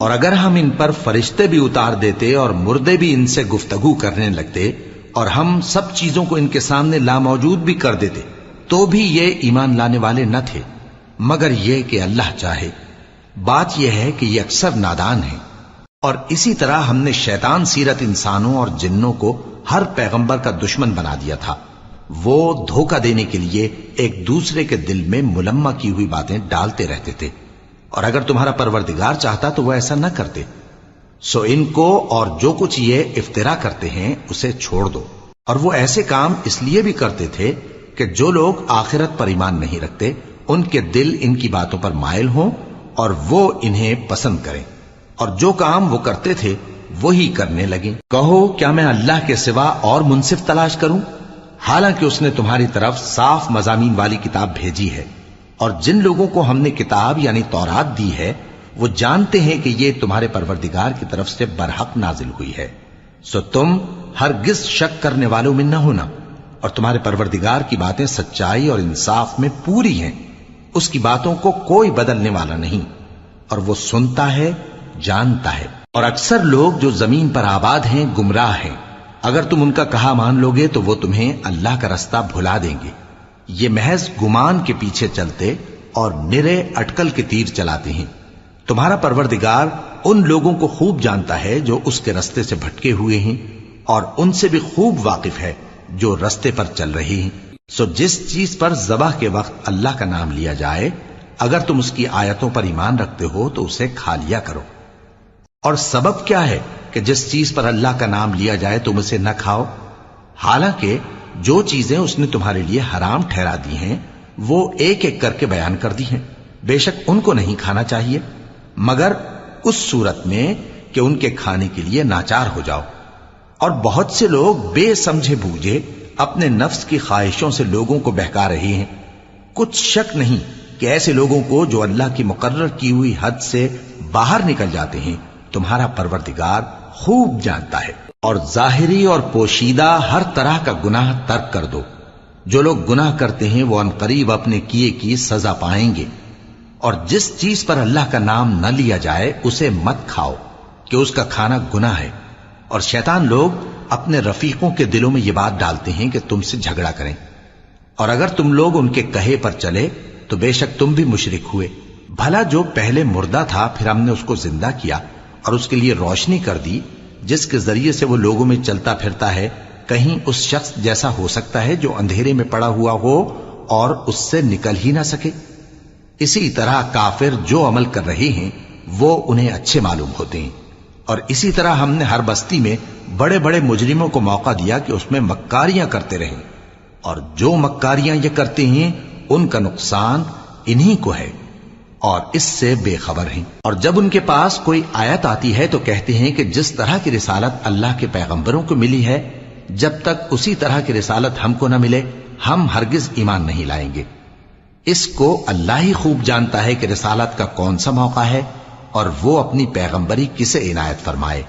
اور اگر ہم ان پر فرشتے بھی اتار دیتے اور مردے بھی ان سے گفتگو کرنے لگتے اور ہم سب چیزوں کو ان کے سامنے لاموجود بھی کر دیتے تو بھی یہ ایمان لانے والے نہ تھے، مگر یہ کہ اللہ چاہے۔ بات یہ ہے کہ یہ اکثر نادان ہیں۔ اور اسی طرح ہم نے شیطان سیرت انسانوں اور جنوں کو ہر پیغمبر کا دشمن بنا دیا تھا۔ وہ دھوکہ دینے کے لیے ایک دوسرے کے دل میں ملمہ کی ہوئی باتیں ڈالتے رہتے تھے، اور اگر تمہارا پروردگار چاہتا تو وہ ایسا نہ کرتے۔ سو ان کو اور جو کچھ یہ افترا کرتے ہیں اسے چھوڑ دو۔ اور وہ ایسے کام اس لیے بھی کرتے تھے کہ جو لوگ آخرت پر ایمان نہیں رکھتے ان کے دل ان کی باتوں پر مائل ہوں اور وہ انہیں پسند کریں، اور جو کام وہ کرتے تھے وہی کرنے لگیں۔ کہو کیا میں اللہ کے سوا اور منصف تلاش کروں، حالانکہ اس نے تمہاری طرف صاف مضامین والی کتاب بھیجی ہے، اور جن لوگوں کو ہم نے کتاب یعنی تورات دی ہے وہ جانتے ہیں کہ یہ تمہارے پروردگار کی طرف سے برحق نازل ہوئی ہے۔ سو تم ہرگز شک کرنے والوں میں نہ ہونا، اور تمہارے پروردگار کی باتیں سچائی اور انصاف میں پوری ہیں، اس کی باتوں کو کوئی بدلنے والا نہیں، اور وہ سنتا ہے جانتا ہے۔ اور اکثر لوگ جو زمین پر آباد ہیں گمراہ ہیں، اگر تم ان کا کہا مان لو گے تو وہ تمہیں اللہ کا رستہ بھلا دیں گے۔ یہ محض گمان کے پیچھے چلتے اور نرے اٹکل کے تیر چلاتے ہیں۔ تمہارا پروردگار ان لوگوں کو خوب جانتا ہے جو اس کے رستے سے بھٹکے ہوئے ہیں، اور ان سے بھی خوب واقف ہے جو رستے پر چل رہے ہیں۔ سو جس چیز پر ذبح کے وقت اللہ کا نام لیا جائے، اگر تم اس کی آیتوں پر ایمان رکھتے ہو تو اسے کھا لیا کرو۔ اور سبب کیا ہے کہ جس چیز پر اللہ کا نام لیا جائے تم اسے نہ کھاؤ، حالانکہ جو چیزیں اس نے تمہارے لیے حرام ٹھہرا دی ہیں وہ ایک ایک کر کے بیان کر دی ہیں۔ بے شک ان کو نہیں کھانا چاہیے مگر اس صورت میں کہ ان کے کھانے کے لیے ناچار ہو جاؤ۔ اور بہت سے لوگ بے سمجھے بوجھے اپنے نفس کی خواہشوں سے لوگوں کو بہکا رہے ہیں۔ کچھ شک نہیں کہ ایسے لوگوں کو جو اللہ کی مقرر کی ہوئی حد سے باہر نکل جاتے ہیں تمہارا پروردگار خوب جانتا ہے۔ اور ظاہری اور پوشیدہ ہر طرح کا گناہ ترک کر دو۔ جو لوگ گناہ کرتے ہیں وہ عنقریب اپنے کیے کی سزا پائیں گے۔ اور جس چیز پر اللہ کا نام نہ لیا جائے اسے مت کھاؤ کہ اس کا کھانا گناہ ہے۔ اور شیطان لوگ اپنے رفیقوں کے دلوں میں یہ بات ڈالتے ہیں کہ تم سے جھگڑا کریں، اور اگر تم لوگ ان کے کہے پر چلے تو بے شک تم بھی مشرک ہوئے۔ بھلا جو پہلے مردہ تھا پھر ہم نے اس کو زندہ کیا اور اس کے لیے روشنی کر دی جس کے ذریعے سے وہ لوگوں میں چلتا پھرتا ہے، کہیں اس شخص جیسا ہو سکتا ہے جو اندھیرے میں پڑا ہوا ہو اور اس سے نکل ہی نہ سکے؟ اسی طرح کافر جو عمل کر رہے ہیں وہ انہیں اچھے معلوم ہوتے ہیں۔ اور اسی طرح ہم نے ہر بستی میں بڑے بڑے مجرموں کو موقع دیا کہ اس میں مکاریاں کرتے رہیں، اور جو مکاریاں یہ کرتے ہیں ان کا نقصان انہی کو ہے اور اس سے بے خبر ہیں۔ اور جب ان کے پاس کوئی آیت آتی ہے تو کہتے ہیں کہ جس طرح کی رسالت اللہ کے پیغمبروں کو ملی ہے جب تک اسی طرح کی رسالت ہم کو نہ ملے ہم ہرگز ایمان نہیں لائیں گے۔ اس کو اللہ ہی خوب جانتا ہے کہ رسالت کا کون سا موقع ہے اور وہ اپنی پیغمبری کسے عنایت فرمائے۔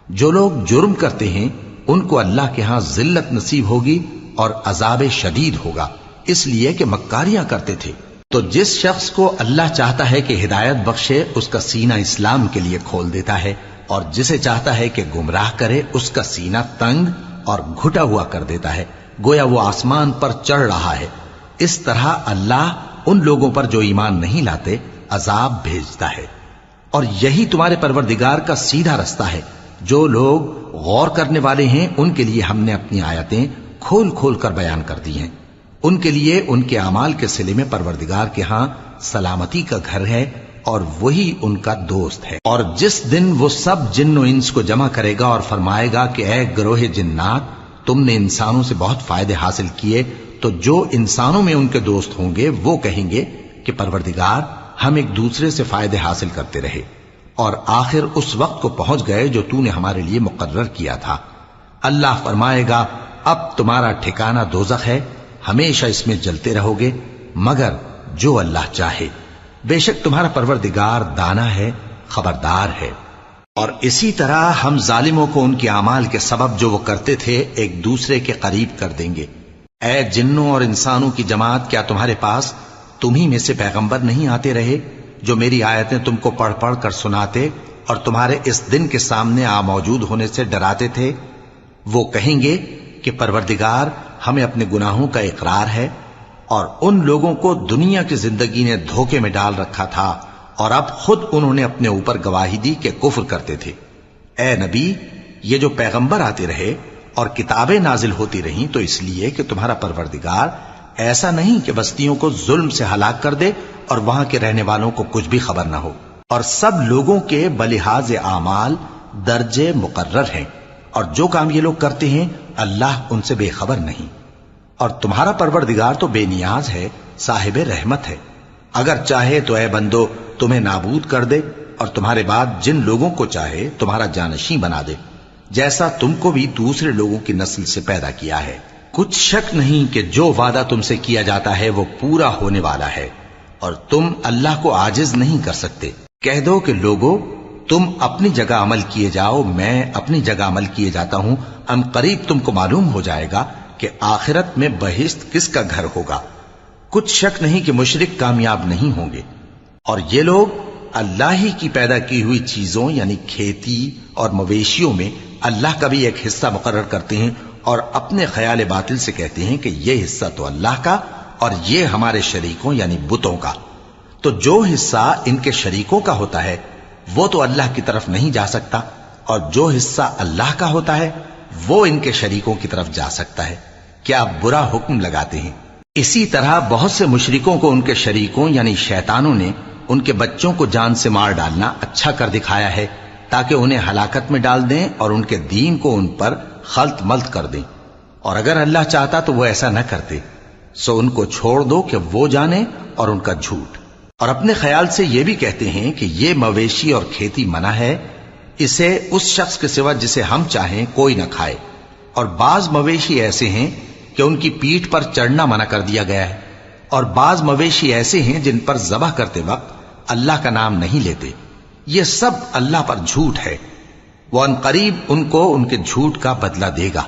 جو لوگ جرم کرتے ہیں ان کو اللہ کے ہاں ذلت نصیب ہوگی اور عذاب شدید ہوگا، اس لیے کہ مکاریاں کرتے تھے۔ تو جس شخص کو اللہ چاہتا ہے کہ ہدایت بخشے اس کا سینہ اسلام کے لیے کھول دیتا ہے، اور جسے چاہتا ہے کہ گمراہ کرے اس کا سینہ تنگ اور گھٹا ہوا کر دیتا ہے، گویا وہ آسمان پر چڑھ رہا ہے۔ اس طرح اللہ ان لوگوں پر جو ایمان نہیں لاتے عذاب بھیجتا ہے۔ اور یہی تمہارے پروردگار کا سیدھا رستہ ہے۔ جو لوگ غور کرنے والے ہیں ان کے لیے ہم نے اپنی آیتیں کھول کھول کر بیان کر دی ہیں۔ ان کے لیے ان کے اعمال کے صلے میں پروردگار کے ہاں سلامتی کا گھر ہے اور وہی ان کا دوست ہے۔ اور جس دن وہ سب جن و انس کو جمع کرے گا اور فرمائے گا کہ اے گروہ جنات، تم نے انسانوں سے بہت فائدے حاصل کیے، تو جو انسانوں میں ان کے دوست ہوں گے وہ کہیں گے کہ پروردگار ہم ایک دوسرے سے فائدے حاصل کرتے رہے اور آخر اس وقت کو پہنچ گئے جو تو نے ہمارے لیے مقرر کیا تھا۔ اللہ فرمائے گا اب تمہارا ٹھکانہ دوزخ ہے، ہمیشہ اس میں جلتے رہو گے مگر جو اللہ چاہے، بے شک تمہارا پروردگار دانا ہے، خبردار ہے۔ اور اسی طرح ہم ظالموں کو ان کے اعمال کے سبب جو وہ کرتے تھے ایک دوسرے کے قریب کر دیں گے۔ اے جنوں اور انسانوں کی جماعت، کیا تمہارے پاس تمہیں میں سے پیغمبر نہیں آتے رہے جو میری آیتیں تم کو پڑھ پڑھ کر سناتے اور تمہارے اس دن کے سامنے آ موجود ہونے سے ڈراتے تھے؟ وہ کہیں گے کہ پروردگار ہمیں اپنے گناہوں کا اقرار ہے، اور ان لوگوں کو دنیا کی زندگی نے دھوکے میں ڈال رکھا تھا اور اب خود انہوں نے اپنے اوپر گواہی دی کہ کفر کرتے تھے۔ اے نبی، یہ جو پیغمبر آتے رہے اور کتابیں نازل ہوتی رہیں تو اس لیے کہ تمہارا پروردگار ایسا نہیں کہ بستیوں کو ظلم سے ہلاک کر دے اور وہاں کے رہنے والوں کو کچھ بھی خبر نہ ہو، اور سب لوگوں کے بلحاظ اعمال درجے مقرر ہیں، اور جو کام یہ لوگ کرتے ہیں اللہ ان سے بے خبر نہیں۔ اور تمہارا پروردگار تو بے نیاز ہے، صاحب رحمت ہے، اگر چاہے تو اے بندو تمہیں نابود کر دے اور تمہارے بعد جن لوگوں کو چاہے تمہارا جانشین بنا دے، جیسا تم کو بھی دوسرے لوگوں کی نسل سے پیدا کیا ہے۔ کچھ شک نہیں کہ جو وعدہ تم سے کیا جاتا ہے وہ پورا ہونے والا ہے، اور تم اللہ کو عاجز نہیں کر سکتے۔ کہہ دو کہ لوگو تم اپنی جگہ عمل کیے جاؤ، میں اپنی جگہ عمل کیے جاتا ہوں، ان قریب تم کو معلوم ہو جائے گا کہ آخرت میں بہشت کس کا گھر ہوگا۔ کچھ شک نہیں کہ مشرک کامیاب نہیں ہوں گے، اور یہ لوگ اللہ ہی کی پیدا کی ہوئی چیزوں یعنی کھیتی اور مویشیوں میں اللہ کا بھی ایک حصہ مقرر کرتے ہیں، اور اپنے خیال باطل سے کہتے ہیں کہ یہ حصہ تو اللہ کا اور یہ ہمارے شریکوں یعنی بتوں کا۔ تو جو حصہ ان کے شریکوں کا ہوتا ہے وہ تو اللہ کی طرف نہیں جا سکتا، اور جو حصہ اللہ کا ہوتا ہے وہ ان کے شریکوں کی طرف جا سکتا ہے۔ کیا برا حکم لگاتے ہیں؟ اسی طرح بہت سے مشرکوں کو ان کے شریکوں یعنی شیطانوں نے ان کے بچوں کو جان سے مار ڈالنا اچھا کر دکھایا ہے، تاکہ انہیں ہلاکت میں ڈال دیں اور ان کے دین کو ان پر خلط ملط کر دیں، اور اگر اللہ چاہتا تو وہ ایسا نہ کرتے۔ سو ان کو چھوڑ دو کہ وہ جانے اور ان کا جھوٹ۔ اور اپنے خیال سے یہ بھی کہتے ہیں کہ یہ مویشی اور کھیتی منع ہے، اسے اس شخص کے سوا جسے ہم چاہیں کوئی نہ کھائے، اور بعض مویشی ایسے ہیں کہ ان کی پیٹھ پر چڑھنا منع کر دیا گیا ہے، اور بعض مویشی ایسے ہیں جن پر ذبح کرتے وقت اللہ کا نام نہیں لیتے۔ یہ سب اللہ پر جھوٹ ہے، وہ ان قریب ان کو ان کے جھوٹ کا بدلہ دے گا۔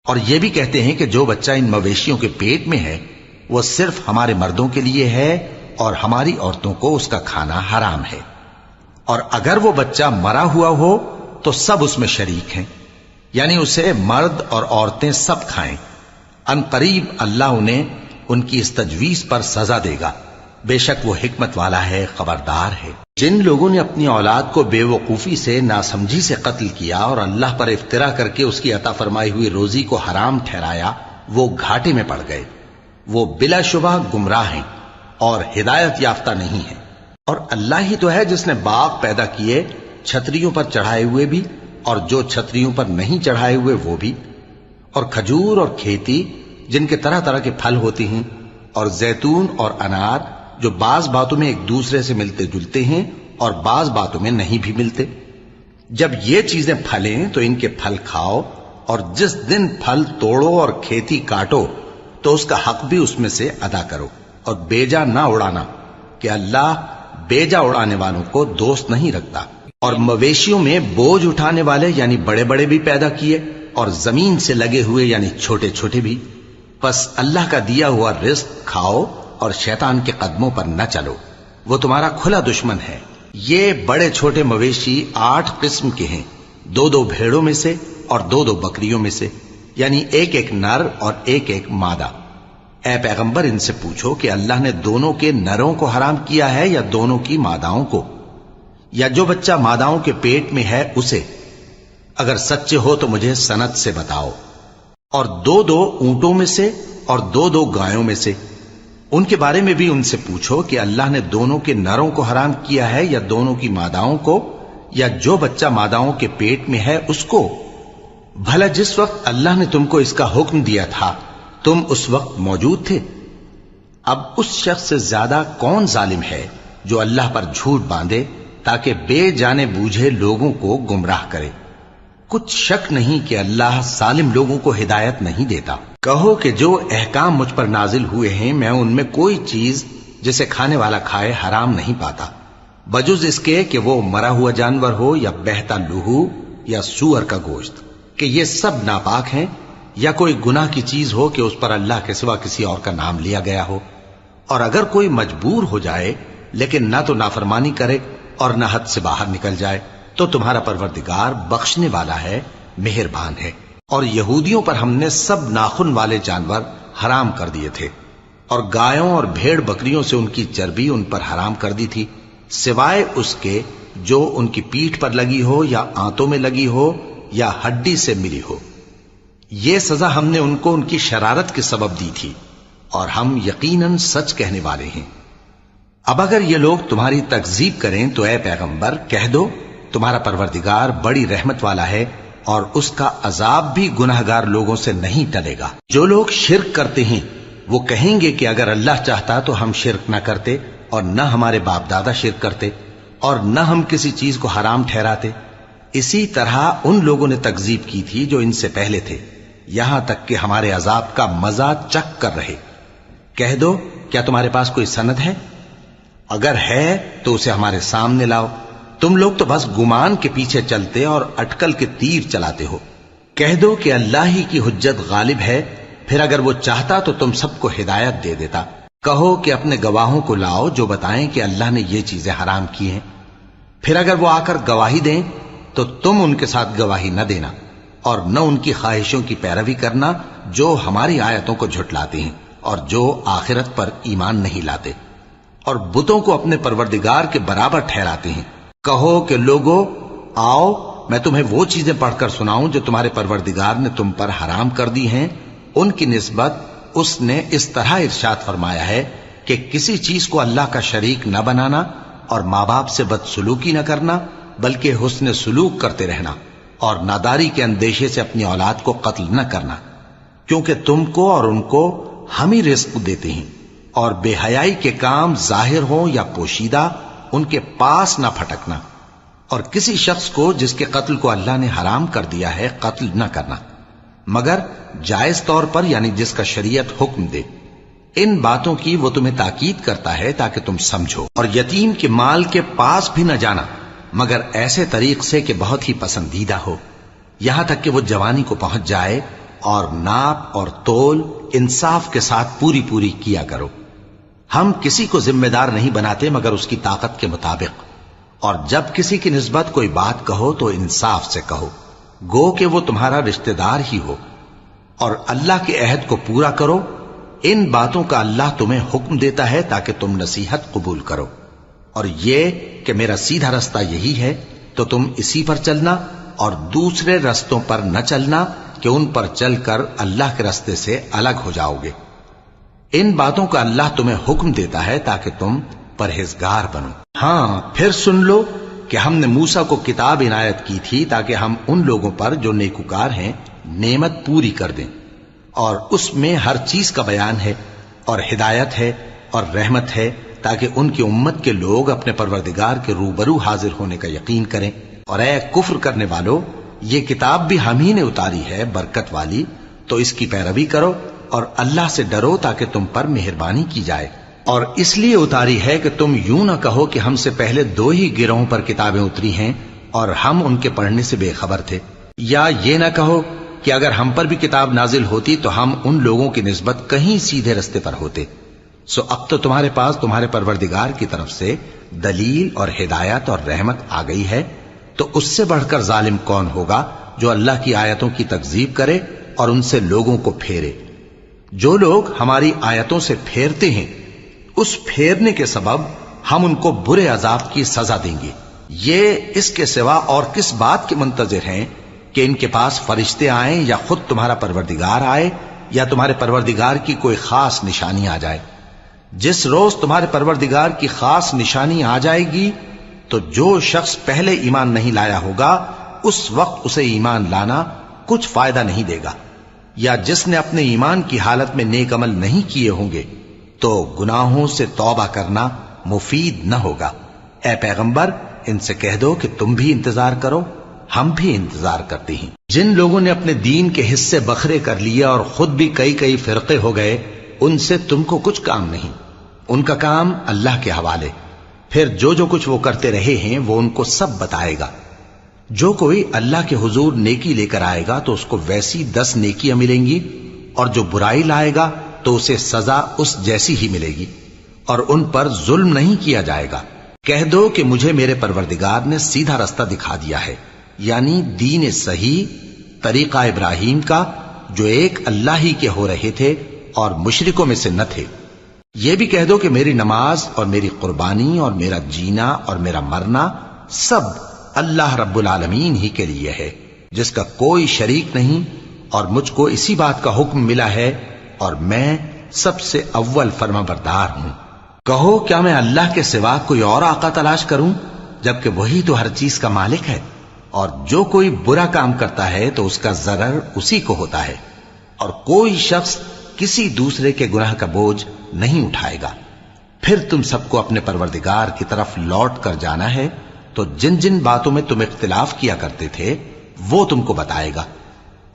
اور یہ بھی کہتے ہیں کہ جو بچہ ان مویشیوں کے پیٹ میں ہے وہ صرف ہمارے مردوں کے لیے ہے اور ہماری عورتوں کو اس کا کھانا حرام ہے، اور اگر وہ بچہ مرا ہوا ہو تو سب اس میں شریک ہیں، یعنی اسے مرد اور عورتیں سب کھائیں۔ ان قریب اللہ انہیں ان کی اس تجویز پر سزا دے گا، بے شک وہ حکمت والا ہے، خبردار ہے۔ جن لوگوں نے اپنی اولاد کو بے وقوفی سے ناسمجھی سے قتل کیا اور اللہ پر افترا کر کے اس کی عطا فرمائی ہوئی روزی کو حرام ٹھہرایا، وہ گھاٹے میں پڑ گئے، وہ بلا شبہ گمراہ ہیں اور ہدایت یافتہ نہیں ہیں۔ اور اللہ ہی تو ہے جس نے باغ پیدا کیے، چھتریوں پر چڑھائے ہوئے بھی اور جو چھتریوں پر نہیں چڑھائے ہوئے وہ بھی، اور کھجور اور کھیتی جن کے طرح طرح کے پھل ہوتے ہیں، اور زیتون اور انار جو بعض باتوں میں ایک دوسرے سے ملتے جلتے ہیں اور بعض باتوں میں نہیں بھی ملتے۔ جب یہ چیزیں پھلیں تو ان کے پھل کھاؤ، اور جس دن پھل توڑو اور کھیتی کاٹو تو اس کا حق بھی اس میں سے ادا کرو، اور بیجا نہ اڑانا کہ اللہ بیجا اڑانے والوں کو دوست نہیں رکھتا۔ اور مویشیوں میں بوجھ اٹھانے والے یعنی بڑے بڑے بھی پیدا کیے، اور زمین سے لگے ہوئے یعنی چھوٹے چھوٹے بھی۔ پس اللہ کا دیا ہوا رزق کھاؤ اور شیطان کے قدموں پر نہ چلو، وہ تمہارا کھلا دشمن ہے۔ یہ بڑے چھوٹے مویشی 8 قسم کے ہیں، 2 بھیڑوں میں سے اور 2 بکریوں میں سے، یعنی ایک نر اور ایک مادہ۔ اے پیغمبر ان سے پوچھو کہ اللہ نے دونوں کے نروں کو حرام کیا ہے یا دونوں کی ماداؤں کو، یا جو بچہ ماداؤں کے پیٹ میں ہے اسے؟ اگر سچے ہو تو مجھے سند سے بتاؤ۔ اور 2 اونٹوں میں سے اور 2 گایوں میں سے، ان کے بارے میں بھی ان سے پوچھو کہ اللہ نے دونوں کے نروں کو حرام کیا ہے یا دونوں کی ماداؤں کو، یا جو بچہ ماداؤں کے پیٹ میں ہے اس کو؟ بھلا جس وقت اللہ نے تم کو اس کا حکم دیا تھا تم اس وقت موجود تھے؟ اب اس شخص سے زیادہ کون ظالم ہے جو اللہ پر جھوٹ باندھے تاکہ بے جانے بوجھے لوگوں کو گمراہ کرے؟ کچھ شک نہیں کہ اللہ ظالم لوگوں کو ہدایت نہیں دیتا۔ کہو کہ جو احکام مجھ پر نازل ہوئے ہیں میں ان میں کوئی چیز جسے کھانے والا کھائے حرام نہیں پاتا، بجز اس کے کہ وہ مرا ہوا جانور ہو یا بہتا لہو یا سور کا گوشت، کہ یہ سب ناپاک ہیں، یا کوئی گناہ کی چیز ہو کہ اس پر اللہ کے سوا کسی اور کا نام لیا گیا ہو۔ اور اگر کوئی مجبور ہو جائے لیکن نہ تو نافرمانی کرے اور نہ حد سے باہر نکل جائے، تو تمہارا پروردگار بخشنے والا ہے، مہربان ہے۔ اور یہودیوں پر ہم نے سب ناخن والے جانور حرام کر دیے تھے، اور گایوں اور بھیڑ بکریوں سے ان کی چربی ان پر حرام کر دی تھی، سوائے اس کے جو ان کی پیٹھ پر لگی ہو یا آنتوں میں لگی ہو یا ہڈی سے ملی ہو۔ یہ سزا ہم نے ان کو ان کی شرارت کے سبب دی تھی، اور ہم یقیناً سچ کہنے والے ہیں۔ اب اگر یہ لوگ تمہاری تکذیب کریں تو اے پیغمبر کہہ دو، تمہارا پروردگار بڑی رحمت والا ہے، اور اس کا عذاب بھی گناہگار لوگوں سے نہیں ٹلے گا۔ جو لوگ شرک کرتے ہیں وہ کہیں گے کہ اگر اللہ چاہتا تو ہم شرک نہ کرتے، اور نہ ہمارے باپ دادا شرک کرتے، اور نہ ہم کسی چیز کو حرام ٹھہراتے۔ اسی طرح ان لوگوں نے تکذیب کی تھی جو ان سے پہلے تھے، یہاں تک کہ ہمارے عذاب کا مزہ چکھ کر رہے۔ کہہ دو، کیا تمہارے پاس کوئی سند ہے؟ اگر ہے تو اسے ہمارے سامنے لاؤ۔ تم لوگ تو بس گمان کے پیچھے چلتے اور اٹکل کے تیر چلاتے ہو۔ کہہ دو کہ اللہ ہی کی حجت غالب ہے، پھر اگر وہ چاہتا تو تم سب کو ہدایت دے دیتا۔ کہو کہ اپنے گواہوں کو لاؤ جو بتائیں کہ اللہ نے یہ چیزیں حرام کی ہیں، پھر اگر وہ آ کر گواہی دیں تو تم ان کے ساتھ گواہی نہ دینا، اور نہ ان کی خواہشوں کی پیروی کرنا جو ہماری آیتوں کو جھٹلاتے ہیں اور جو آخرت پر ایمان نہیں لاتے، اور بتوں کو اپنے پروردگار کے برابر ٹھہراتے ہیں۔ کہو کہ لوگو آؤ، میں تمہیں وہ چیزیں پڑھ کر سناؤں جو تمہارے پروردگار نے تم پر حرام کر دی ہیں۔ ان کی نسبت اس نے اس طرح ارشاد فرمایا ہے کہ کسی چیز کو اللہ کا شریک نہ بنانا، اور ماں باپ سے بدسلوکی نہ کرنا، بلکہ حسن سلوک کرتے رہنا، اور ناداری کے اندیشے سے اپنی اولاد کو قتل نہ کرنا، کیونکہ تم کو اور ان کو ہم ہی رزق دیتے ہیں۔ اور بے حیائی کے کام ظاہر ہوں یا پوشیدہ ان کے پاس نہ پھٹکنا، اور کسی شخص کو جس کے قتل کو اللہ نے حرام کر دیا ہے قتل نہ کرنا، مگر جائز طور پر، یعنی جس کا شریعت حکم دے۔ ان باتوں کی وہ تمہیں تاکید کرتا ہے تاکہ تم سمجھو۔ اور یتیم کے مال کے پاس بھی نہ جانا مگر ایسے طریق سے کہ بہت ہی پسندیدہ ہو، یہاں تک کہ وہ جوانی کو پہنچ جائے، اور ناپ اور تول انصاف کے ساتھ پوری پوری کیا کرو۔ ہم کسی کو ذمہ دار نہیں بناتے مگر اس کی طاقت کے مطابق، اور جب کسی کی نسبت کوئی بات کہو تو انصاف سے کہو، گو کہ وہ تمہارا رشتہ دار ہی ہو، اور اللہ کے عہد کو پورا کرو۔ ان باتوں کا اللہ تمہیں حکم دیتا ہے تاکہ تم نصیحت قبول کرو، اور یہ کہ میرا سیدھا رستہ یہی ہے تو تم اسی پر چلنا، اور دوسرے رستوں پر نہ چلنا کہ ان پر چل کر اللہ کے رستے سے الگ ہو جاؤ گے۔ ان باتوں کا اللہ تمہیں حکم دیتا ہے تاکہ تم پرہیزگار بنو۔ ہاں، پھر سن لو کہ ہم نے موسیٰ کو کتاب عنایت کی تھی تاکہ ہم ان لوگوں پر جو نیکوکار ہیں نعمت پوری کر دیں، اور اس میں ہر چیز کا بیان ہے، اور ہدایت ہے اور رحمت ہے، تاکہ ان کی امت کے لوگ اپنے پروردگار کے روبرو حاضر ہونے کا یقین کریں۔ اور اے کفر کرنے والو، یہ کتاب بھی ہم ہی نے اتاری ہے برکت والی، تو اس کی پیروی کرو اور اللہ سے ڈرو تاکہ تم پر مہربانی کی جائے۔ اور اس لیے اتاری ہے کہ تم یوں نہ کہو کہ ہم سے پہلے 2 ہی گروہوں پر کتابیں اتری ہیں اور ہم ان کے پڑھنے سے بے خبر تھے، یا یہ نہ کہو کہ اگر ہم پر بھی کتاب نازل ہوتی تو ہم ان لوگوں کی نسبت کہیں سیدھے رستے پر ہوتے۔ سو اب تو تمہارے پاس تمہارے پروردگار کی طرف سے دلیل اور ہدایت اور رحمت آ گئی ہے، تو اس سے بڑھ کر ظالم کون ہوگا جو اللہ کی آیتوں کی تکذیب کرے اور ان سے لوگوں کو پھیرے۔ جو لوگ ہماری آیتوں سے پھیرتے ہیں اس پھیرنے کے سبب ہم ان کو برے عذاب کی سزا دیں گے۔ یہ اس کے سوا اور کس بات کے منتظر ہیں کہ ان کے پاس فرشتے آئیں یا خود تمہارا پروردگار آئے یا تمہارے پروردگار کی کوئی خاص نشانی آ جائے۔ جس روز تمہارے پروردگار کی خاص نشانی آ جائے گی تو جو شخص پہلے ایمان نہیں لایا ہوگا اس وقت اسے ایمان لانا کچھ فائدہ نہیں دے گا، یا جس نے اپنے ایمان کی حالت میں نیک عمل نہیں کیے ہوں گے تو گناہوں سے توبہ کرنا مفید نہ ہوگا۔ اے پیغمبر، ان سے کہہ دو کہ تم بھی انتظار کرو، ہم بھی انتظار کرتے ہیں۔ جن لوگوں نے اپنے دین کے حصے بکھرے کر لیے اور خود بھی کئی فرقے ہو گئے، ان سے تم کو کچھ کام نہیں، ان کا کام اللہ کے حوالے۔ پھر جو کچھ وہ کرتے رہے ہیں وہ ان کو سب بتائے گا۔ جو کوئی اللہ کے حضور نیکی لے کر آئے گا تو اس کو ویسی 10 نیکیاں ملیں گی، اور جو برائی لائے گا تو اسے سزا اس جیسی ہی ملے گی، اور ان پر ظلم نہیں کیا جائے گا۔ کہہ دو کہ مجھے میرے پروردگار نے سیدھا رستہ دکھا دیا ہے، یعنی دین صحیح، طریقہ ابراہیم کا، جو ایک اللہ ہی کے ہو رہے تھے اور مشرکوں میں سے نہ تھے۔ یہ بھی کہہ دو کہ میری نماز اور میری قربانی اور میرا جینا اور میرا مرنا سب اللہ رب العالمین ہی کے لیے ہے، جس کا کوئی شریک نہیں، اور مجھ کو اسی بات کا حکم ملا ہے اور میں سب سے اول فرما بردار ہوں۔ کہو کیا میں اللہ کے سوا کوئی اور آقا تلاش کروں، جبکہ وہی تو ہر چیز کا مالک ہے، اور جو کوئی برا کام کرتا ہے تو اس کا ضرر اسی کو ہوتا ہے، اور کوئی شخص کسی دوسرے کے گناہ کا بوجھ نہیں اٹھائے گا۔ پھر تم سب کو اپنے پروردگار کی طرف لوٹ کر جانا ہے، تو جن جن باتوں میں تم اختلاف کیا کرتے تھے وہ تم کو بتائے گا،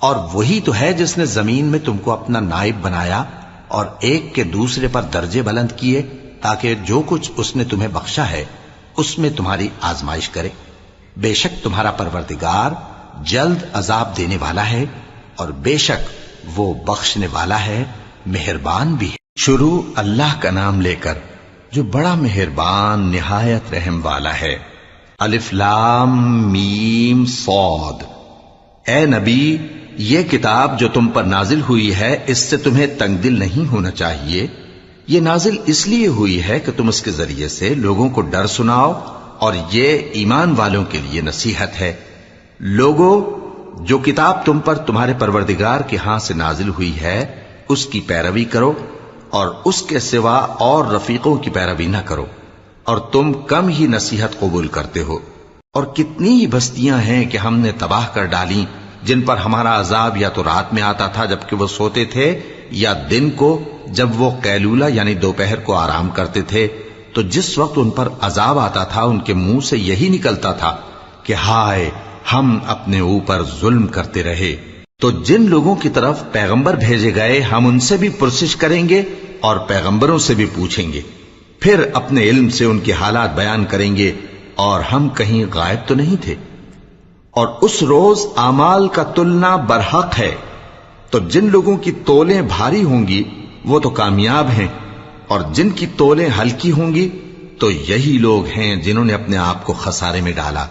اور وہی تو ہے جس نے زمین میں تم کو اپنا نائب بنایا اور ایک کے دوسرے پر درجے بلند کیے، تاکہ جو کچھ اس نے تمہیں بخشا ہے اس میں تمہاری آزمائش کرے۔ بے شک تمہارا پروردگار جلد عذاب دینے والا ہے، اور بے شک وہ بخشنے والا ہے، مہربان بھی ہے۔ شروع اللہ کا نام لے کر جو بڑا مہربان نہایت رحم والا ہے۔ الف لام میم صاد۔ اے نبی، یہ کتاب جو تم پر نازل ہوئی ہے اس سے تمہیں تنگ دل نہیں ہونا چاہیے۔ یہ نازل اس لیے ہوئی ہے کہ تم اس کے ذریعے سے لوگوں کو ڈر سناؤ، اور یہ ایمان والوں کے لیے نصیحت ہے۔ لوگوں، جو کتاب تم پر تمہارے پروردگار کے ہاں سے نازل ہوئی ہے اس کی پیروی کرو، اور اس کے سوا اور رفیقوں کی پیروی نہ کرو، اور تم کم ہی نصیحت قبول کرتے ہو۔ اور کتنی ہی بستیاں ہیں کہ ہم نے تباہ کر ڈالی، جن پر ہمارا عذاب یا تو رات میں آتا تھا جبکہ وہ سوتے تھے، یا دن کو جب وہ قیلولہ یعنی دوپہر کو آرام کرتے تھے، تو جس وقت ان پر عذاب آتا تھا ان کے منہ سے یہی نکلتا تھا کہ ہائے، ہم اپنے اوپر ظلم کرتے رہے۔ تو جن لوگوں کی طرف پیغمبر بھیجے گئے ہم ان سے بھی پرسش کریں گے اور پیغمبروں سے بھی پوچھیں گے، پھر اپنے علم سے ان کے حالات بیان کریں گے، اور ہم کہیں غائب تو نہیں تھے۔ اور اس روز اعمال کا تلنا برحق ہے، تو جن لوگوں کی تولیں بھاری ہوں گی وہ تو کامیاب ہیں، اور جن کی تولیں ہلکی ہوں گی تو یہی لوگ ہیں جنہوں نے اپنے آپ کو خسارے میں ڈالا،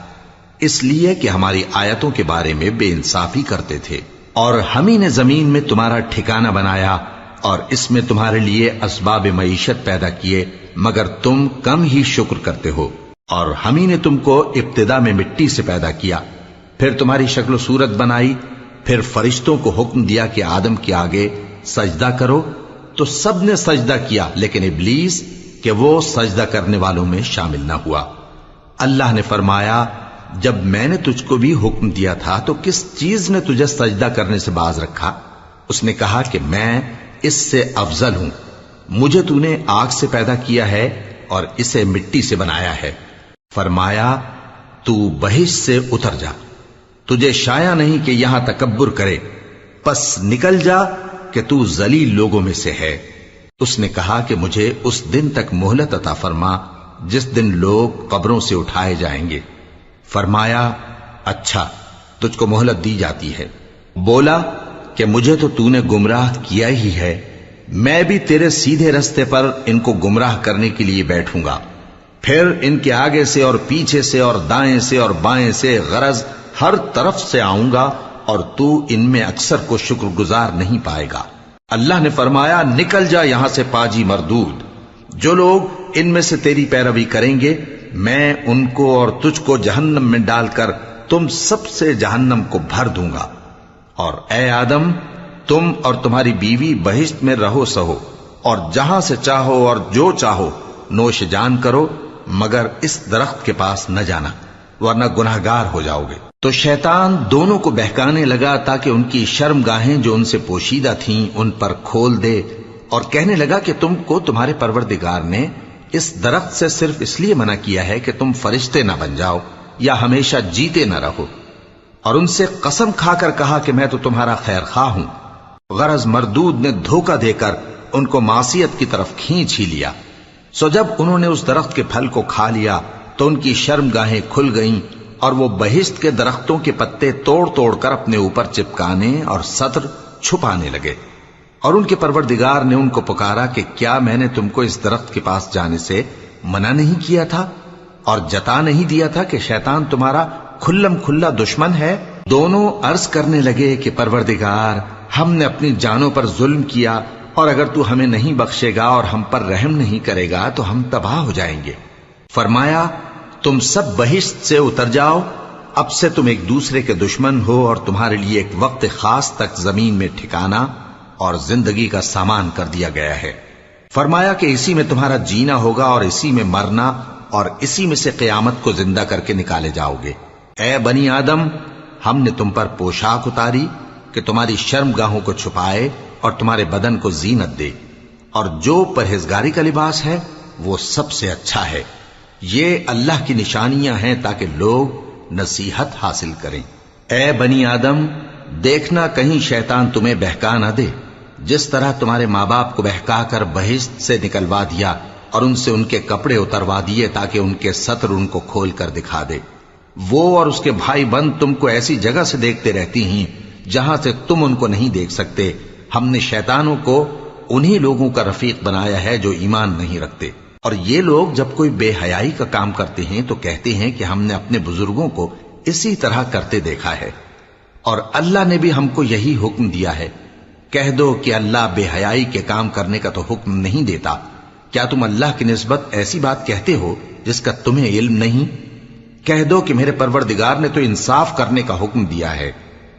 اس لیے کہ ہماری آیتوں کے بارے میں بے انصافی کرتے تھے۔ اور ہم ہی نے زمین میں تمہارا ٹھکانہ بنایا، اور اس میں تمہارے لیے اسباب معیشت پیدا کیے، مگر تم کم ہی شکر کرتے ہو۔ اور ہم ہی نے تم کو ابتدا میں مٹی سے پیدا کیا، پھر تمہاری شکل و صورت بنائی، پھر فرشتوں کو حکم دیا کہ آدم کے آگے سجدہ کرو، تو سب نے سجدہ کیا لیکن ابلیس کہ وہ سجدہ کرنے والوں میں شامل نہ ہوا۔ اللہ نے فرمایا، جب میں نے تجھ کو بھی حکم دیا تھا تو کس چیز نے تجھے سجدہ کرنے سے باز رکھا؟ اس نے کہا کہ میں اس سے افضل ہوں، مجھے تو نے آگ سے پیدا کیا ہے اور اسے مٹی سے بنایا ہے۔ فرمایا، تو بہشت سے اتر جا، تجھے شایع نہیں کہ یہاں تکبر کرے، پس نکل جا کہ تو ذلیل لوگوں میں سے ہے۔ اس نے کہا کہ مجھے اس دن تک مہلت عطا فرما جس دن لوگ قبروں سے اٹھائے جائیں گے۔ فرمایا، اچھا، تجھ کو مہلت دی جاتی ہے۔ بولا کہ مجھے تو نے گمراہ کیا ہی ہے، میں بھی تیرے سیدھے رستے پر ان کو گمراہ کرنے کے لیے بیٹھوں گا، پھر ان کے آگے سے اور پیچھے سے اور دائیں سے اور بائیں سے غرض ہر طرف سے آؤں گا، اور تو ان میں اکثر کو شکر گزار نہیں پائے گا۔ اللہ نے فرمایا، نکل جا یہاں سے پاجی مردود، جو لوگ ان میں سے تیری پیروی کریں گے میں ان کو اور تجھ کو جہنم میں ڈال کر تم سب سے جہنم کو بھر دوں گا۔ اور اے آدم، تم اور تمہاری بیوی بہشت میں رہو سہو، اور جہاں سے چاہو اور جو چاہو نوش جان کرو، مگر اس درخت کے پاس نہ جانا ورنہ گناہگار ہو جاؤ گے۔ تو شیطان دونوں کو بہکانے لگا تاکہ ان کی شرم گاہیں جو ان سے پوشیدہ تھیں ان پر کھول دے، اور کہنے لگا کہ تم کو تمہارے پروردگار نے اس درخت سے صرف اس لیے منع کیا ہے کہ تم فرشتے نہ بن جاؤ یا ہمیشہ جیتے نہ رہو۔ اور ان سے قسم کھا کر کہا کہ میں تو تمہارا خیر خواہ ہوں۔ غرض مردود نے دھوکہ دے کر ان کو معصیت کی طرف کھینچ ہی لیا۔ سو جب انہوں نے اس درخت کے پھل کو کھا لیا تو ان کی شرم گاہیں کھل گئیں، اور وہ بہشت کے درختوں کے پتے توڑ توڑ کر اپنے اوپر چپکانے اور سطر چھپانے لگے۔ اور ان کے پروردگار نے ان کو پکارا کہ کیا میں نے تم کو اس درخت کے پاس جانے سے منع نہیں کیا تھا؟ اور جتا نہیں دیا تھا کہ شیطان تمہارا کھلم کھلا دشمن ہے؟ دونوں عرض کرنے لگے کہ پروردگار، ہم نے اپنی جانوں پر ظلم کیا، اور اگر تو ہمیں نہیں بخشے گا اور ہم پر رحم نہیں کرے گا تو ہم تباہ ہو جائیں گے۔ فرمایا تم سب بہشت سے اتر جاؤ، اب سے تم ایک دوسرے کے دشمن ہو، اور تمہارے لیے ایک وقت خاص تک زمین میں ٹھکانا اور زندگی کا سامان کر دیا گیا ہے۔ فرمایا کہ اسی میں تمہارا جینا ہوگا اور اسی میں مرنا، اور اسی میں سے قیامت کو زندہ کر کے نکالے جاؤ گے۔ اے بنی آدم، ہم نے تم پر پوشاک اتاری کہ تمہاری شرم گاہوں کو چھپائے اور تمہارے بدن کو زینت دے، اور جو پرہیزگاری کا لباس ہے وہ سب سے اچھا ہے۔ یہ اللہ کی نشانیاں ہیں تاکہ لوگ نصیحت حاصل کریں۔ اے بنی آدم، دیکھنا کہیں شیطان تمہیں بہکا نہ دے، جس طرح تمہارے ماں باپ کو بہکا کر بہشت سے نکلوا دیا اور ان سے ان کے کپڑے اتروا دیے تاکہ ان کے ستر ان کو کھول کر دکھا دے۔ وہ اور اس کے بھائی بند تم کو ایسی جگہ سے دیکھتے رہتی ہیں جہاں سے تم ان کو نہیں دیکھ سکتے۔ ہم نے شیطانوں کو انہی لوگوں کا رفیق بنایا ہے جو ایمان نہیں رکھتے، اور یہ لوگ جب کوئی بے حیائی کا کام کرتے ہیں تو کہتے ہیں کہ ہم نے اپنے بزرگوں کو اسی طرح کرتے دیکھا ہے، اور اللہ نے بھی ہم کو یہی حکم دیا ہے۔ کہہ دو کہ اللہ بے حیائی کے کام کرنے کا تو حکم نہیں دیتا۔ کیا تم اللہ کی نسبت ایسی بات کہتے ہو جس کا تمہیں علم نہیں؟ کہہ دو کہ میرے پروردگار نے تو انصاف کرنے کا حکم دیا ہے،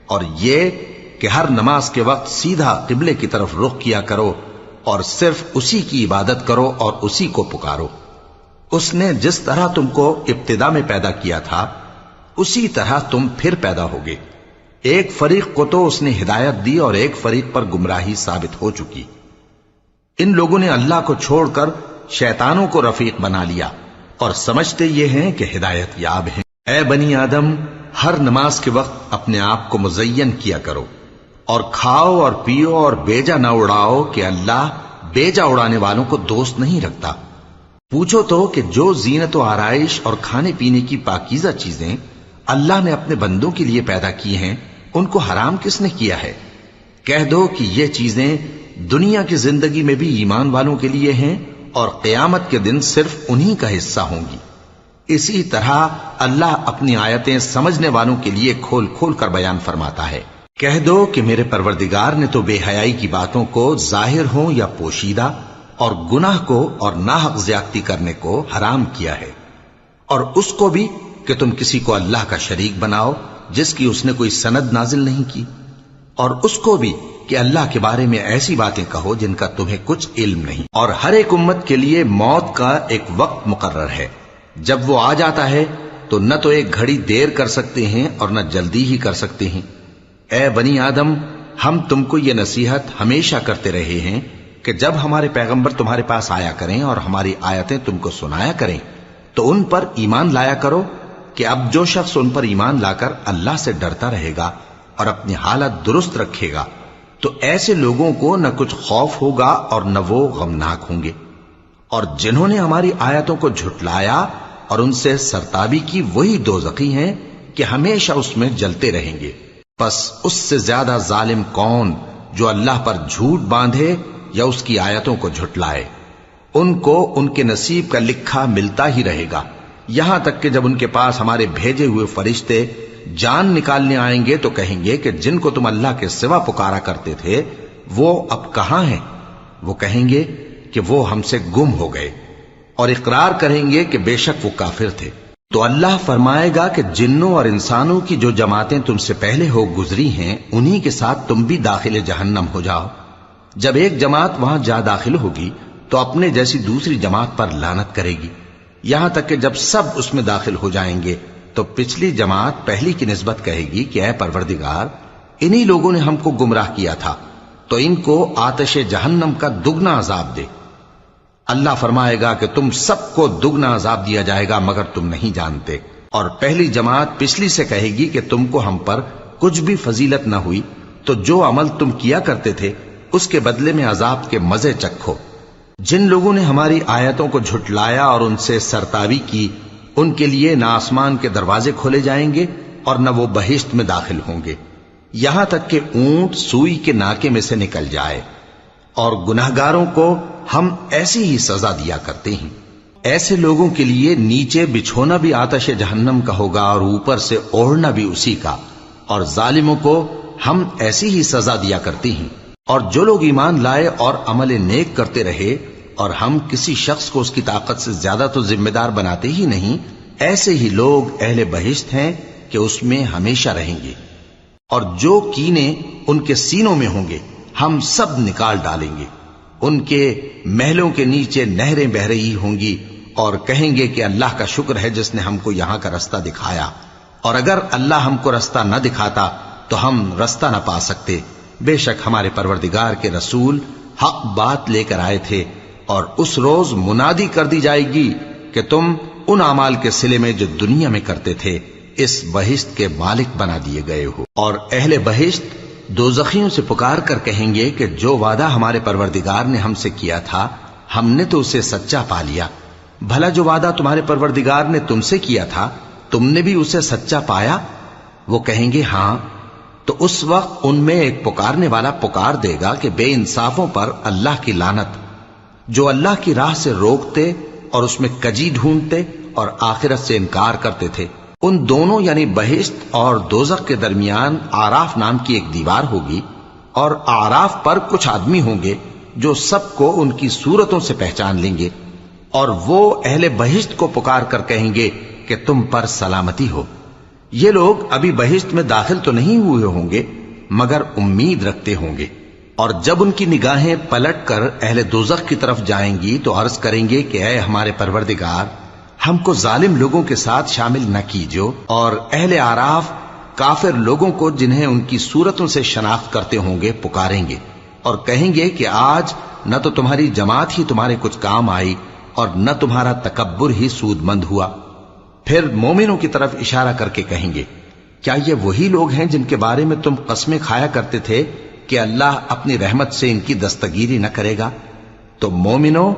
اور یہ کہ ہر نماز کے وقت سیدھا قبلے کی طرف رخ کیا کرو اور صرف اسی کی عبادت کرو اور اسی کو پکارو۔ اس نے جس طرح تم کو ابتدا میں پیدا کیا تھا اسی طرح تم پھر پیدا ہوگے۔ ایک فریق کو تو اس نے ہدایت دی اور ایک فریق پر گمراہی ثابت ہو چکی۔ ان لوگوں نے اللہ کو چھوڑ کر شیطانوں کو رفیق بنا لیا اور سمجھتے یہ ہیں کہ ہدایت یاب ہیں۔ اے بنی آدم، ہر نماز کے وقت اپنے آپ کو مزین کیا کرو، اور کھاؤ اور پیو اور بیجا نہ اڑاؤ کہ اللہ بیجا اڑانے والوں کو دوست نہیں رکھتا۔ پوچھو تو کہ جو زینت و آرائش اور کھانے پینے کی پاکیزہ چیزیں اللہ نے اپنے بندوں کے لیے پیدا کی ہیں ان کو حرام کس نے کیا ہے؟ کہہ دو کہ یہ چیزیں دنیا کی زندگی میں بھی ایمان والوں کے لیے ہیں اور قیامت کے دن صرف انہی کا حصہ ہوں گی۔ اسی طرح اللہ اپنی آیتیں سمجھنے والوں کے لیے کھول کھول کر بیان فرماتا ہے۔ کہہ دو کہ میرے پروردگار نے تو بے حیائی کی باتوں کو ظاہر ہوں یا پوشیدہ، اور گناہ کو اور ناحق زیادتی کرنے کو حرام کیا ہے، اور اس کو بھی کہ تم کسی کو اللہ کا شریک بناؤ جس کی اس نے کوئی سند نازل نہیں کی، اور اس کو بھی کہ اللہ کے بارے میں ایسی باتیں کہو جن کا تمہیں کچھ علم نہیں۔ اور ہر ایک امت کے لیے موت کا ایک وقت مقرر ہے، جب وہ آ جاتا ہے تو نہ تو ایک گھڑی دیر کر سکتے ہیں اور نہ جلدی ہی کر سکتے ہیں۔ اے بنی آدم، ہم تم کو یہ نصیحت ہمیشہ کرتے رہے ہیں کہ جب ہمارے پیغمبر تمہارے پاس آیا کریں اور ہماری آیتیں تم کو سنایا کریں تو ان پر ایمان لایا کرو، کہ اب جو شخص ان پر ایمان لا کر اللہ سے ڈرتا رہے گا اور اپنی حالت درست رکھے گا تو ایسے لوگوں کو نہ کچھ خوف ہوگا اور نہ وہ غمناک ہوں گے۔ اور جنہوں نے ہماری آیتوں کو جھٹلایا اور ان سے سرتابی کی وہی دوزخی ہیں کہ ہمیشہ اس میں جلتے رہیں گے۔ پس اس سے زیادہ ظالم کون جو اللہ پر جھوٹ باندھے یا اس کی آیتوں کو جھٹلائے؟ ان کو ان کے نصیب کا لکھا ملتا ہی رہے گا، یہاں تک کہ جب ان کے پاس ہمارے بھیجے ہوئے فرشتے جان نکالنے آئیں گے تو کہیں گے کہ جن کو تم اللہ کے سوا پکارا کرتے تھے وہ اب کہاں ہیں؟ وہ کہیں گے کہ وہ ہم سے گم ہو گئے، اور اقرار کریں گے کہ بے شک وہ کافر تھے۔ تو اللہ فرمائے گا کہ جنوں اور انسانوں کی جو جماعتیں تم سے پہلے ہو گزری ہیں انہی کے ساتھ تم بھی داخل جہنم ہو جاؤ۔ جب ایک جماعت وہاں جا داخل ہوگی تو اپنے جیسی دوسری جماعت پر لعنت کرے گی، یہاں تک کہ جب سب اس میں داخل ہو جائیں گے تو پچھلی جماعت پہلی کی نسبت کہے گی کہ اے پروردگار، انہی لوگوں نے ہم کو گمراہ کیا تھا، تو ان کو آتش جہنم کا دگنا عذاب دے۔ اللہ فرمائے گا کہ تم سب کو دگنا عذاب دیا جائے گا مگر تم نہیں جانتے۔ اور پہلی جماعت پچھلی سے کہے گی کہ تم کو ہم پر کچھ بھی فضیلت نہ ہوئی، تو جو عمل تم کیا کرتے تھے اس کے بدلے میں عذاب کے مزے چکھو۔ جن لوگوں نے ہماری آیتوں کو جھٹلایا اور ان سے سرتابی کی ان کے لیے نہ آسمان کے دروازے کھولے جائیں گے اور نہ وہ بہشت میں داخل ہوں گے، یہاں تک کہ اونٹ سوئی کے ناکے میں سے نکل جائے، اور گناہگاروں کو ہم ایسی ہی سزا دیا کرتے ہیں۔ ایسے لوگوں کے لیے نیچے بچھونا بھی آتش جہنم کا ہوگا اور اوپر سے اوڑھنا بھی اسی کا، اور ظالموں کو ہم ایسی ہی سزا دیا کرتی ہیں۔ اور جو لوگ ایمان لائے اور عمل نیک کرتے رہے، اور ہم کسی شخص کو اس کی طاقت سے زیادہ تو ذمہ دار بناتے ہی نہیں، ایسے ہی لوگ اہل بہشت ہیں کہ اس میں ہمیشہ رہیں گے۔ اور جو کینے ان کے سینوں میں ہوں گے ہم سب نکال ڈالیں گے۔ ان کے محلوں کے نیچے نہریں بہہ رہی ہوں گی، اور کہیں گے کہ اللہ کا شکر ہے جس نے ہم کو یہاں کا رستہ دکھایا، اور اگر اللہ ہم کو رستہ نہ دکھاتا تو ہم رستہ نہ پا سکتے۔ بے شک ہمارے پروردگار کے رسول حق بات لے کر آئے تھے، اور اس روز منادی کر دی جائے گی کہ تم ان اعمال کے صلے میں جو دنیا میں کرتے تھے اس بہشت کے مالک بنا دیے گئے ہو۔ اور اہل بہشت دوزخیوں سے پکار کر کہیں گے کہ جو وعدہ ہمارے پروردگار نے ہم سے کیا تھا ہم نے تو اسے سچا پا لیا۔ بھلا جو وعدہ تمہارے پروردگار نے تم سے کیا تھا تم نے بھی اسے سچا پایا؟ وہ کہیں گے ہاں۔ تو اس وقت ان میں ایک پکارنے والا پکار دے گا کہ بے انصافوں پر اللہ کی لعنت، جو اللہ کی راہ سے روکتے اور اس میں کجی ڈھونڈتے اور آخرت سے انکار کرتے تھے۔ ان دونوں یعنی بہشت اور دوزخ کے درمیان آراف نام کی ایک دیوار ہوگی، اور آراف پر کچھ آدمی ہوں گے جو سب کو ان کی صورتوں سے پہچان لیں گے، اور وہ اہل بہشت کو پکار کر کہیں گے کہ تم پر سلامتی ہو۔ یہ لوگ ابھی بہشت میں داخل تو نہیں ہوئے ہوں گے مگر امید رکھتے ہوں گے، اور جب ان کی نگاہیں پلٹ کر اہل دوزخ کی طرف جائیں گی تو عرض کریں گے کہ اے ہمارے پروردگار، ہم کو ظالم لوگوں کے ساتھ شامل نہ کیجو۔ اور اہل آراف کافر لوگوں کو جنہیں ان کی صورتوں سے شناخت کرتے ہوں گے پکاریں گے، اور کہیں گے کہ آج نہ تو تمہاری جماعت ہی تمہارے کچھ کام آئی اور نہ تمہارا تکبر ہی سود مند ہوا۔ پھر مومنوں کی طرف اشارہ کر کے کہیں گے کیا یہ وہی لوگ ہیں جن کے بارے میں تم قسمیں کھایا کرتے تھے کہ اللہ اپنی رحمت سے ان کی دستگیری نہ کرے گا؟ تو مومنوں،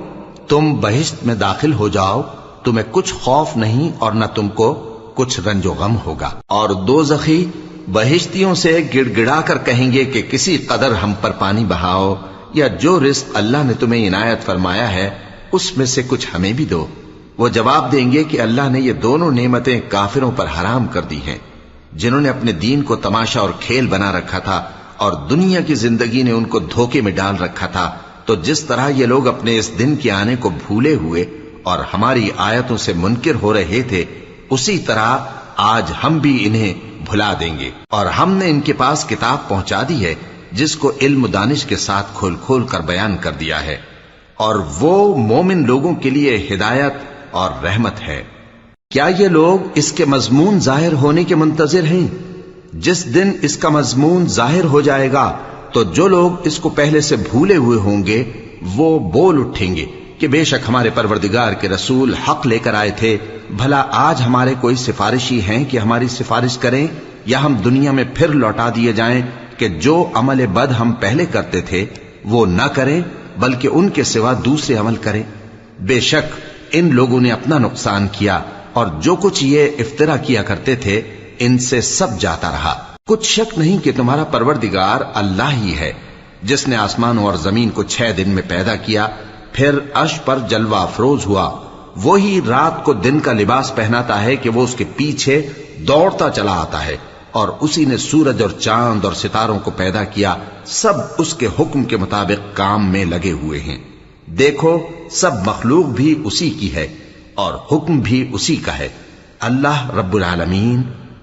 تم بہشت میں داخل ہو جاؤ، تمہیں کچھ خوف نہیں اور نہ تم کو کچھ رنج و غم ہوگا۔ اور دوزخی بہشتیوں سے گڑ گڑا کر کہیں گے کہ کسی قدر ہم پر پانی بہاؤ، یا جو رزق اللہ نے تمہیں عنایت فرمایا ہے اس میں سے کچھ ہمیں بھی دو۔ وہ جواب دیں گے کہ اللہ نے یہ دونوں نعمتیں کافروں پر حرام کر دی ہیں، جنہوں نے اپنے دین کو تماشا اور کھیل بنا رکھا تھا، اور دنیا کی زندگی نے ان کو دھوکے میں ڈال رکھا تھا۔ تو جس طرح یہ لوگ اپنے اس دن کے آنے کو بھولے ہوئے اور ہماری آیتوں سے منکر ہو رہے تھے، اسی طرح آج ہم بھی انہیں بھلا دیں گے۔ اور ہم نے ان کے پاس کتاب پہنچا دی ہے جس کو علم و دانش کے ساتھ کھول کھول کر بیان کر دیا ہے، اور وہ مومن لوگوں کے لیے ہدایت اور رحمت ہے۔ کیا یہ لوگ اس کے مضمون ظاہر ہونے کے منتظر ہیں؟ جس دن اس کا مضمون ظاہر ہو جائے گا تو جو لوگ اس کو پہلے سے بھولے ہوئے ہوں گے وہ بول اٹھیں گے کہ بے شک ہمارے پروردگار کے رسول حق لے کر آئے تھے، بھلا آج ہمارے کوئی سفارشی ہیں کہ ہماری سفارش کریں، یا ہم دنیا میں پھر لوٹا دیے جائیں کہ جو عمل بد ہم پہلے کرتے تھے وہ نہ کریں بلکہ ان کے سوا دوسرے عمل کریں۔ بے شک ان لوگوں نے اپنا نقصان کیا، اور جو کچھ یہ افترا کیا کرتے تھے ان سے سب جاتا رہا۔ کچھ شک نہیں کہ تمہارا پروردگار اللہ ہی ہے جس نے آسمانوں اور زمین کو 6 دن میں پیدا کیا، پھر عرش پر جلوہ افروز ہوا۔ وہی رات کو دن کا لباس پہناتا ہے کہ وہ اس کے پیچھے دوڑتا چلا آتا ہے، اور اسی نے سورج اور چاند اور ستاروں کو پیدا کیا، سب اس کے حکم کے مطابق کام میں لگے ہوئے ہیں۔ دیکھو سب مخلوق بھی اسی کی ہے اور حکم بھی اسی کا ہے۔ اللہ رب العالمین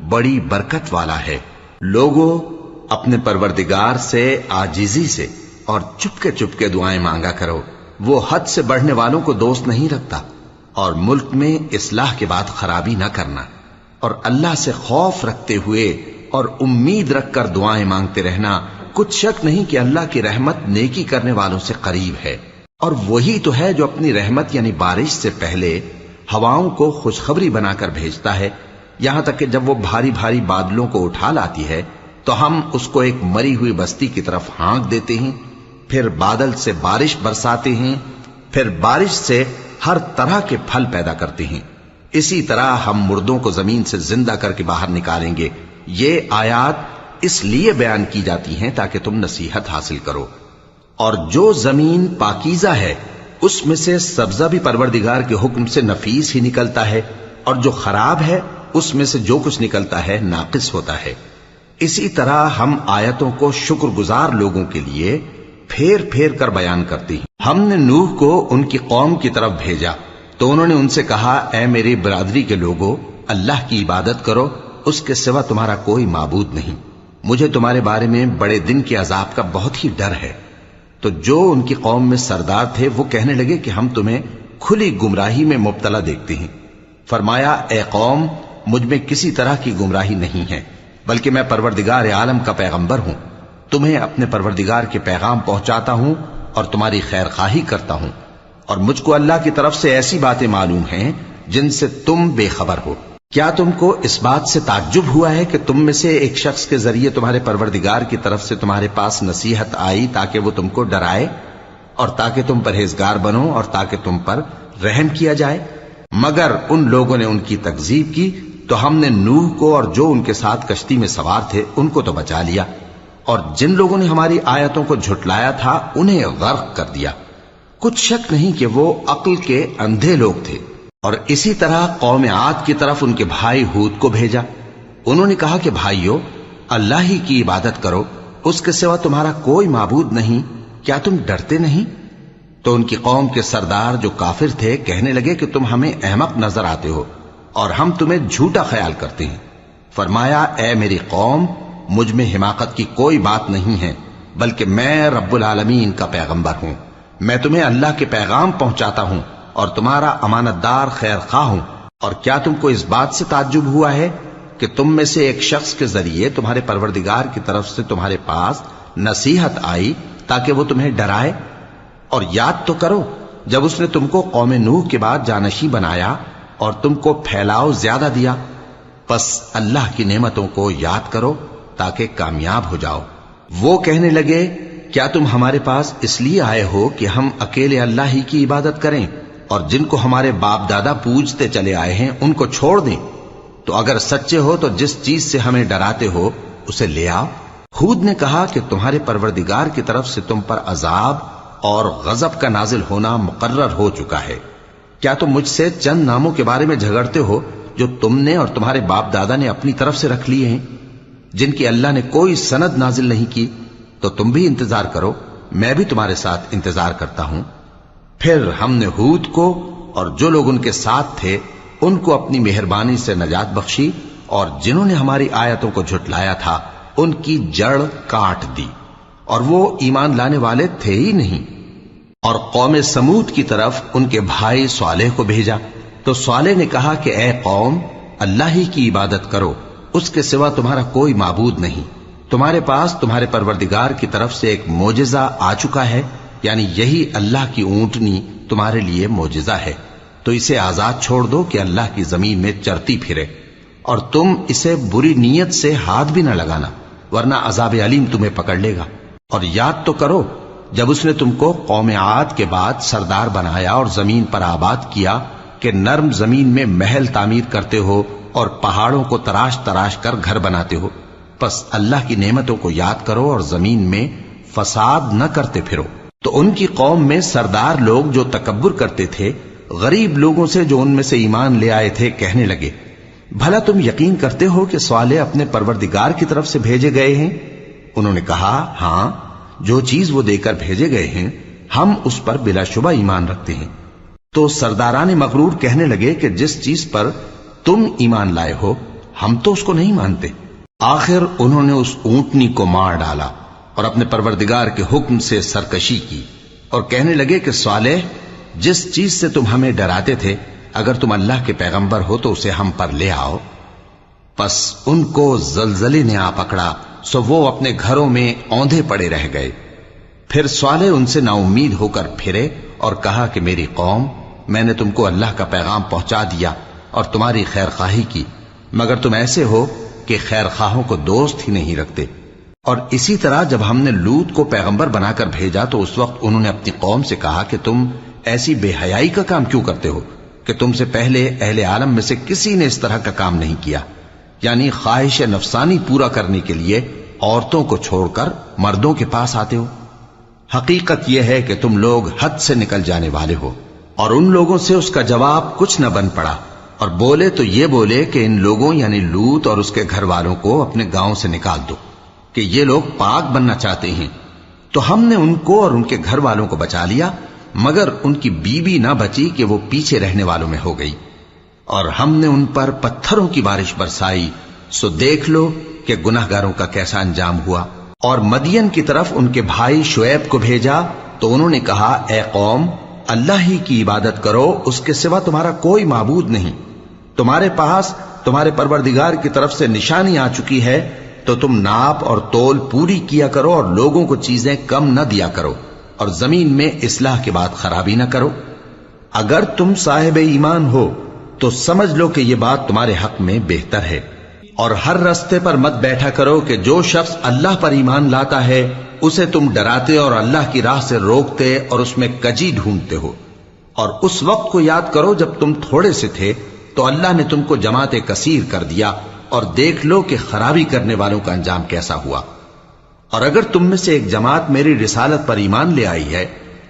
بڑی برکت والا ہے۔ لوگوں، اپنے پروردگار سے عاجزی سے اور چپکے دعائیں مانگا کرو، وہ حد سے بڑھنے والوں کو دوست نہیں رکھتا، اور ملک میں اصلاح کے بعد خرابی نہ کرنا، اور اللہ سے خوف رکھتے ہوئے اور امید رکھ کر دعائیں مانگتے رہنا۔ کچھ شک نہیں کہ اللہ کی رحمت نیکی کرنے والوں سے قریب ہے، اور وہی تو ہے جو اپنی رحمت یعنی بارش سے پہلے ہواؤں کو خوشخبری بنا کر بھیجتا ہے، یہاں تک کہ جب وہ بھاری بھاری بادلوں کو اٹھا لاتی ہے تو ہم اس کو ایک مری ہوئی بستی کی طرف ہانک دیتے ہیں، پھر بادل سے بارش برساتے ہیں، پھر بارش سے ہر طرح کے پھل پیدا کرتے ہیں۔ اسی طرح ہم مردوں کو زمین سے زندہ کر کے باہر نکالیں گے۔ یہ آیات اس لیے بیان کی جاتی ہیں تاکہ تم نصیحت حاصل کرو۔ اور جو زمین پاکیزہ ہے اس میں سے سبزہ بھی پروردگار کے حکم سے نفیس ہی نکلتا ہے، اور جو خراب ہے اس میں سے جو کچھ نکلتا ہے ناقص ہوتا ہے۔ اسی طرح ہم آیتوں کو شکر گزار لوگوں کے لیے پھیر پھیر کر بیان کرتے ہیں۔ ہم نے نوح کو ان کی قوم کی طرف بھیجا تو انہوں نے ان سے کہا، اے میری برادری کے لوگوں، اللہ کی عبادت کرو، اس کے سوا تمہارا کوئی معبود نہیں۔ مجھے تمہارے بارے میں بڑے دن کے عذاب کا بہت ہی ڈر ہے۔ تو جو ان کی قوم میں سردار تھے وہ کہنے لگے کہ ہم تمہیں کھلی گمراہی میں مبتلا دیکھتے ہیں۔ فرمایا، اے قوم، مجھ میں کسی طرح کی گمراہی نہیں ہے، بلکہ میں پروردگار عالم کا پیغمبر ہوں، تمہیں اپنے پروردگار کے پیغام پہنچاتا ہوں اور تمہاری خیر خواہی کرتا ہوں، اور مجھ کو اللہ کی طرف سے ایسی باتیں معلوم ہیں جن سے تم بے خبر ہو۔ کیا تم کو اس بات سے تعجب ہوا ہے کہ تم میں سے ایک شخص کے ذریعے تمہارے پروردگار کی طرف سے تمہارے پاس نصیحت آئی تاکہ وہ تم کو ڈرائے اور تاکہ تم پرہیزگار بنو اور تاکہ تم پر رحم کیا جائے؟ مگر ان لوگوں نے ان کی تکذیب کی تو ہم نے نوح کو اور جو ان کے ساتھ کشتی میں سوار تھے ان کو تو بچا لیا، اور جن لوگوں نے ہماری آیتوں کو جھٹلایا تھا انہیں غرق کر دیا۔ کچھ شک نہیں کہ وہ عقل کے اندھے لوگ تھے۔ اور اسی طرح قوم عاد کی طرف ان کے بھائی ہود کو بھیجا۔ انہوں نے کہا کہ بھائیو، اللہ ہی کی عبادت کرو، اس کے سوا تمہارا کوئی معبود نہیں، کیا تم ڈرتے نہیں؟ تو ان کی قوم کے سردار جو کافر تھے کہنے لگے کہ تم ہمیں احمق نظر آتے ہو اور ہم تمہیں جھوٹا خیال کرتے ہیں۔ فرمایا، اے میری قوم، مجھ میں حماقت کی کوئی بات نہیں ہے، بلکہ میں رب العالمین کا پیغمبر ہوں۔ میں تمہیں اللہ کے پیغام پہنچاتا ہوں اور تمہارا امانت دار خیر خواہ ہوں۔ اور کیا تم کو اس بات سے تعجب ہوا ہے کہ تم میں سے ایک شخص کے ذریعے تمہارے پروردگار کی طرف سے تمہارے پاس نصیحت آئی تاکہ وہ تمہیں ڈرائے؟ اور یاد تو کرو جب اس نے تم کو قوم نوح کے بعد جانشین بنایا اور تم کو پھیلاؤ زیادہ دیا، پس اللہ کی نعمتوں کو یاد کرو تاکہ کامیاب ہو جاؤ۔ وہ کہنے لگے، کیا تم ہمارے پاس اس لیے آئے ہو کہ ہم اکیلے اللہ ہی کی عبادت کریں اور جن کو ہمارے باپ دادا پوجتے چلے آئے ہیں ان کو چھوڑ دیں؟ تو اگر سچے ہو تو جس چیز سے ہمیں ڈراتے ہو اسے لے آؤ۔ ہود نے کہا کہ تمہارے پروردگار کی طرف سے تم پر عذاب اور غضب کا نازل ہونا مقرر ہو چکا ہے۔ کیا تم مجھ سے چند ناموں کے بارے میں جھگڑتے ہو جو تم نے اور تمہارے باپ دادا نے اپنی طرف سے رکھ لیے ہیں، جن کی اللہ نے کوئی سند نازل نہیں کی؟ تو تم بھی انتظار کرو، میں بھی تمہارے ساتھ انتظار کرتا ہوں۔ پھر ہم نے ہود کو اور جو لوگ ان کے ساتھ تھے ان کو اپنی مہربانی سے نجات بخشی، اور جنہوں نے ہماری آیتوں کو جھٹلایا تھا ان کی جڑ کاٹ دی، اور وہ ایمان لانے والے تھے ہی نہیں۔ اور قوم سمود کی طرف ان کے بھائی صالح کو بھیجا تو صالح نے کہا کہ اے قوم، اللہ ہی کی عبادت کرو، اس کے سوا تمہارا کوئی معبود نہیں۔ تمہارے پاس تمہارے پروردگار کی طرف سے ایک معجزہ آ چکا ہے، یعنی یہی اللہ کی اونٹنی تمہارے لیے معجزہ ہے، تو اسے آزاد چھوڑ دو کہ اللہ کی زمین میں چرتی پھرے، اور تم اسے بری نیت سے ہاتھ بھی نہ لگانا، ورنہ عذاب علیم تمہیں پکڑ لے گا۔ اور یاد تو کرو جب اس نے تم کو قوم عاد کے بعد سردار بنایا اور زمین پر آباد کیا کہ نرم زمین میں محل تعمیر کرتے ہو اور پہاڑوں کو تراش تراش کر گھر بناتے ہو، پس اللہ کی نعمتوں کو یاد کرو اور زمین میں فساد نہ کرتے پھرو۔ تو ان کی قوم میں سردار لوگ جو تکبر کرتے تھے غریب لوگوں سے جو ان میں سے ایمان لے آئے تھے کہنے لگے، بھلا تم یقین کرتے ہو کہ صالح اپنے پروردگار کی طرف سے بھیجے گئے ہیں؟ انہوں نے کہا، ہاں، جو چیز وہ دے کر بھیجے گئے ہیں ہم اس پر بلا شبہ ایمان رکھتے ہیں۔ تو سرداران مغرور کہنے لگے کہ جس چیز پر تم ایمان لائے ہو ہم تو اس کو نہیں مانتے۔ آخر انہوں نے اس اونٹنی کو مار ڈالا اور اپنے پروردگار کے حکم سے سرکشی کی، اور کہنے لگے کہ صالح، جس چیز سے تم ہمیں ڈراتے تھے اگر تم اللہ کے پیغمبر ہو تو اسے ہم پر لے آؤ۔ پس ان کو زلزلے نے آ پکڑا، سو وہ اپنے گھروں میں اوندھے پڑے رہ گئے۔ پھر صالح ان سے نا امید ہو کر پھرے اور کہا کہ میری قوم، میں نے تم کو اللہ کا پیغام پہنچا دیا اور تمہاری خیر خواہی کی، مگر تم ایسے ہو کہ خیر خواہوں کو دوست ہی نہیں رکھتے۔ اور اسی طرح جب ہم نے لوط کو پیغمبر بنا کر بھیجا تو اس وقت انہوں نے اپنی قوم سے کہا کہ تم ایسی بے حیائی کا کام کیوں کرتے ہو کہ تم سے پہلے اہل عالم میں سے کسی نے اس طرح کا کام نہیں کیا، یعنی خواہش نفسانی پورا کرنے کے لیے عورتوں کو چھوڑ کر مردوں کے پاس آتے ہو۔ حقیقت یہ ہے کہ تم لوگ حد سے نکل جانے والے ہو۔ اور ان لوگوں سے اس کا جواب کچھ نہ بن پڑا، اور بولے تو یہ بولے کہ ان لوگوں یعنی لوط اور اس کے گھر والوں کو اپنے گاؤں سے نکال دو کہ یہ لوگ پاک بننا چاہتے ہیں۔ تو ہم نے ان کو اور ان کے گھر والوں کو بچا لیا، مگر ان کی بیوی نہ بچی کہ وہ پیچھے رہنے والوں میں ہو گئی۔ اور ہم نے ان پر پتھروں کی بارش برسائی، سو دیکھ لو کہ گناہگاروں کا کیسا انجام ہوا۔ اور مدین کی طرف ان کے بھائی شعیب کو بھیجا تو انہوں نے کہا، اے قوم، اللہ ہی کی عبادت کرو، اس کے سوا تمہارا کوئی معبود نہیں۔ تمہارے پاس تمہارے پروردگار کی طرف سے نشانی آ چکی ہے، تو تم ناپ اور تول پوری کیا کرو اور لوگوں کو چیزیں کم نہ دیا کرو، اور زمین میں اصلاح کے بعد خرابی نہ کرو۔ اگر تم صاحب ایمان ہو تو سمجھ لو کہ یہ بات تمہارے حق میں بہتر ہے۔ اور ہر رستے پر مت بیٹھا کرو کہ جو شخص اللہ پر ایمان لاتا ہے اسے تم ڈراتے اور اللہ کی راہ سے روکتے اور اس میں کجی ڈھونڈتے ہو۔ اور اس وقت کو یاد کرو جب تم تھوڑے سے تھے تو اللہ نے تم کو جماعت کثیر کر دیا، اور دیکھ لو کہ خرابی کرنے والوں کا انجام کیسا ہوا۔ اور اگر تم میں سے ایک جماعت میری رسالت پر ایمان لے آئی ہے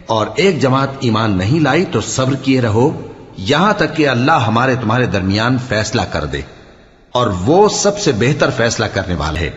اور ایک جماعت ایمان نہیں لائی تو صبر کیے رہو یہاں تک کہ اللہ ہمارے تمہارے درمیان فیصلہ کر دے، اور وہ سب سے بہتر فیصلہ کرنے والا ہے۔